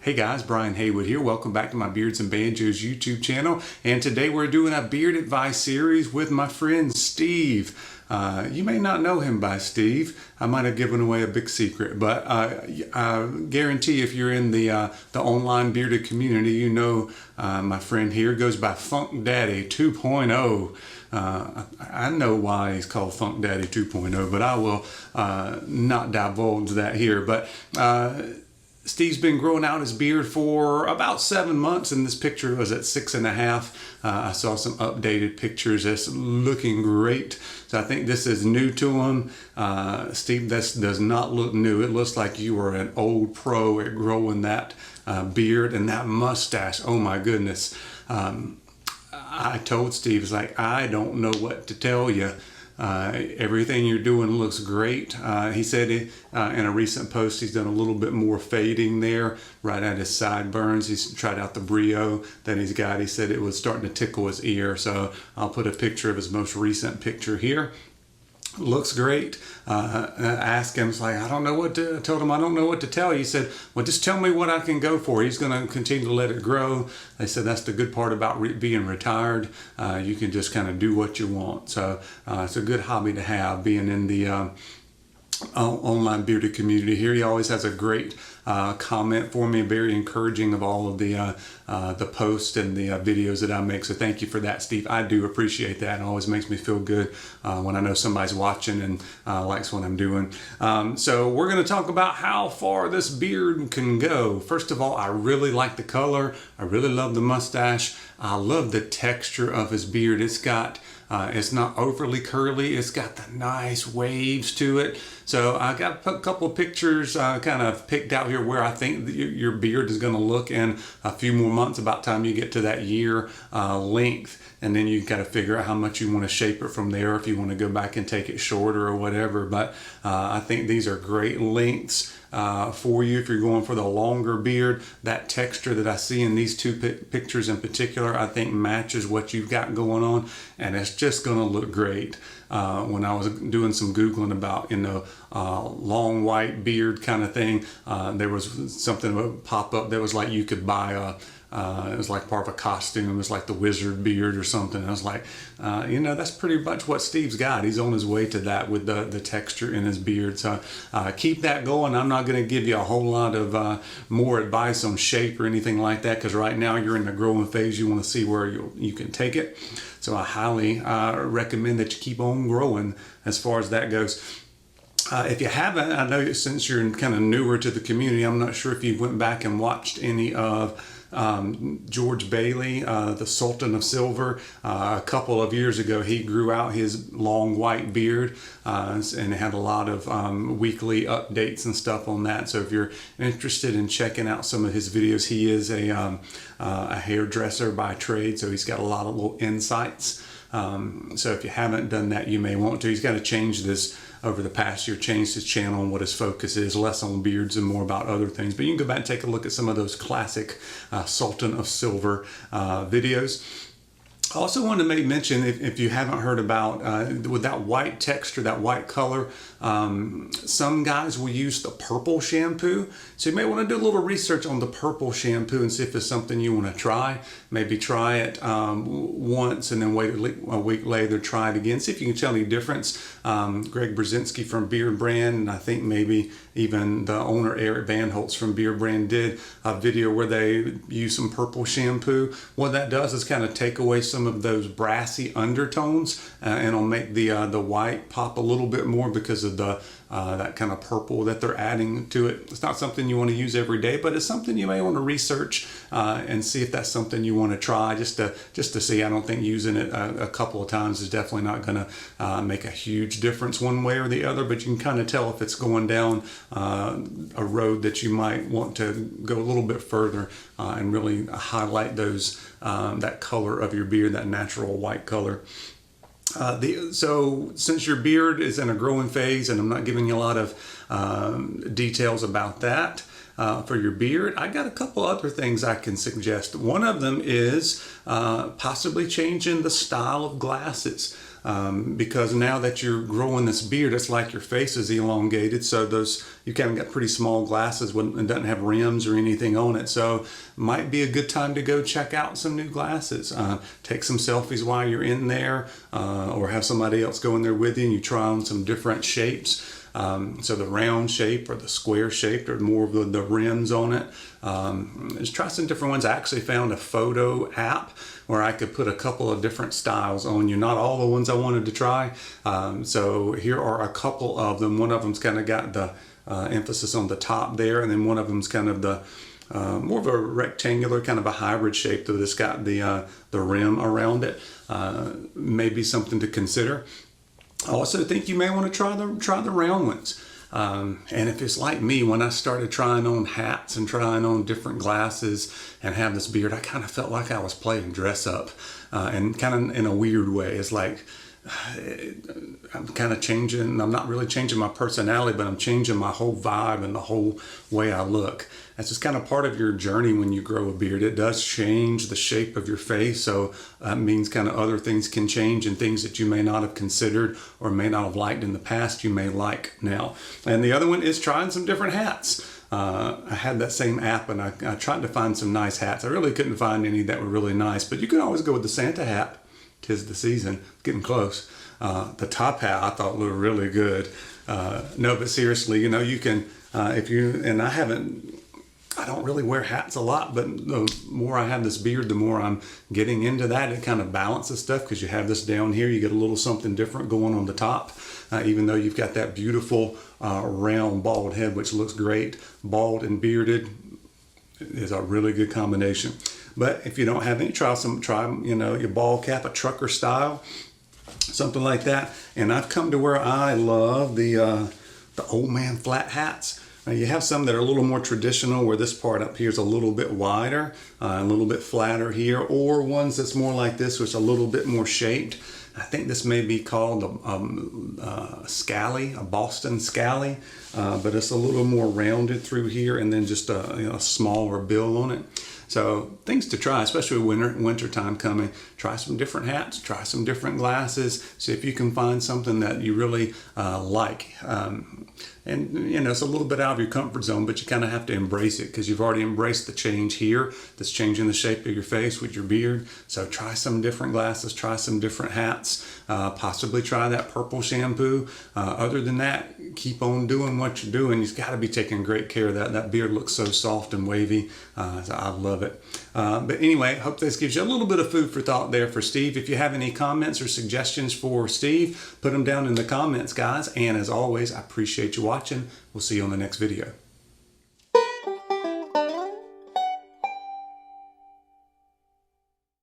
Hey guys, Brian Haywood here. Welcome back to my Beards and Banjos YouTube channel. And today we're doing a beard advice series with my friend Steve. You may not know him by Steve. I might have given away a big secret, but I guarantee if you're in the online bearded community, you know my friend here goes by Funk Daddy 2.0. I know why he's called Funk Daddy 2.0, but I will not divulge that here. But Steve's been growing out his beard for about 7 months, and this picture was at 6.5. I saw some updated pictures. It's looking great. So I think this is new to him. Steve, this does not look new. It looks like you are an old pro at growing that beard and that mustache. Oh my goodness. I told Steve, it's like, I don't know what to tell you. Everything you're doing looks great. He said in a recent post he's done a little bit more fading there right at his sideburns. He's tried out the Brio that he's got. He said it was starting to tickle his ear, so I'll put a picture of his most recent picture here. Looks great. I asked him, it's like, I don't know what to, I told him I don't know what to tell you. He said, well, just tell me what I can go for. He's going to continue to let it grow. They said that's the good part about being retired. You can just kind of do what you want. So it's a good hobby to have, being in the online bearded community here. He always has a great comment for me, very encouraging of all of the posts and the videos that I make. So thank you for that, Steve. I do appreciate that. It always makes me feel good when I know somebody's watching and likes what I'm doing. So we're going to talk about how far this beard can go. First of all, I really like the color. I really love the mustache. I love the texture of his beard. It's got it's not overly curly. It's got the nice waves to it. So I got a couple of pictures kind of picked out here where I think your beard is going to look in a few more months, about time you get to that year length. And then you got to figure out how much you want to shape it from there, if you want to go back and take it shorter or whatever. But I think these are great lengths for you if you're going for the longer beard. That texture that I see in these two pictures in particular, I think matches what you've got going on, and it's just going to look great. When I was doing some Googling about, long white beard kind of thing, there was something that would pop up that was like you could buy it was like part of a costume. It was like the wizard beard or something. I was like, that's pretty much what Steve's got. He's on his way to that with the texture in his beard. So keep that going. I'm not going to give you a whole lot of more advice on shape or anything like that, because right now you're in the growing phase. You want to see where you can take it. So I highly recommend that you keep on growing as far as that goes. If you haven't, I know since you're kind of newer to the community, I'm not sure if you went back and watched any of George Bailey, the Sultan of Silver. A couple of years ago, he grew out his long white beard and had a lot of weekly updates and stuff on that. So if you're interested in checking out some of his videos, he is a hairdresser by trade, so he's got a lot of little insights. So if you haven't done that, you may want to. He's got to change this over the past year, changed his channel and what his focus is, less on beards and more about other things. But you can go back and take a look at some of those classic Sultan of Silver videos. I also wanted to make mention, if you haven't heard about, with that white texture, that white color, some guys will use the purple shampoo. So you may want to do a little research on the purple shampoo and see if it's something you want to try. Maybe try it once and then wait a week later, try it again. See if you can tell any difference. Greg Brzezinski from Beard Brand, and I think maybe even the owner Eric Van Holtz from Beard Brand, did a video where they use some purple shampoo. What that does is kind of take away some of those brassy undertones, and it'll make the white pop a little bit more because of the that kind of purple that they're adding to it. It's not something you want to use every day, but it's something you may want to research and see if that's something you want to try, just to see. I don't think using it a couple of times is definitely not going to make a huge difference one way or the other, but you can kind of tell if it's going down a road that you might want to go a little bit further and really highlight those that color of your beard, that natural white color. So since your beard is in a growing phase, and I'm not giving you a lot of details about that, for your beard, I got a couple other things I can suggest. One of them is possibly changing the style of glasses. because now that you're growing this beard, it's like your face is elongated. So you kind of got pretty small glasses when it doesn't have rims or anything on it. So might be a good time to go check out some new glasses. Take some selfies while you're in there, or have somebody else go in there with you and you try on some different shapes. So the round shape or the square shape or more of the rims on it. Just try some different ones. I actually found a photo app where I could put a couple of different styles on you. Not all the ones I wanted to try. So here are a couple of them. One of them's kind of got the emphasis on the top there, and then one of them's kind of the more of a rectangular, kind of a hybrid shape that it's got the rim around it. Maybe something to consider. I also think you may want to try the round ones. And if it's like me, when I started trying on hats and trying on different glasses and have this beard, I kind of felt like I was playing dress up, and kind of in a weird way. It's like I'm kind of changing. I'm not really changing my personality, but I'm changing my whole vibe and the whole way I look. That's just kind of part of your journey when you grow a beard. It does change the shape of your face, so that means kind of other things can change, and things that you may not have considered or may not have liked in the past, you may like now. And the other one is trying some different hats. I had that same app, and I tried to find some nice hats. I really couldn't find any that were really nice, but you can always go with the Santa hat. 'Tis the season, getting close. The top hat I thought looked really good. No, but seriously, you can, and I don't really wear hats a lot, but the more I have this beard, the more I'm getting into that. It kind of balances stuff because you have this down here, you get a little something different going on the top, even though you've got that beautiful round bald head, which looks great. Bald and bearded is a really good combination. But if you don't have any, try your ball cap, a trucker style, something like that. And I've come to where I love the old man flat hats. You have some that are a little more traditional, where this part up here is a little bit wider, a little bit flatter here, or ones that's more like this, which is a little bit more shaped. I think this may be called a scally, a Boston scally, but it's a little more rounded through here, and then just a smaller bill on it. So things to try, especially winter time coming. Try some different hats, try some different glasses, see if you can find something that you really like. And it's a little bit out of your comfort zone, but you kind of have to embrace it, because you've already embraced the change here that's changing the shape of your face with your beard. So try some different glasses, try some different hats, possibly try that purple shampoo. Other than that, keep on doing what you're doing. You've got to be taking great care of that. That beard looks so soft and wavy. So I love it. But anyway, hope this gives you a little bit of food for thought there for Steve. If you have any comments or suggestions for Steve, put them down in the comments, guys. And as always, I appreciate you watching. We'll see you on the next video.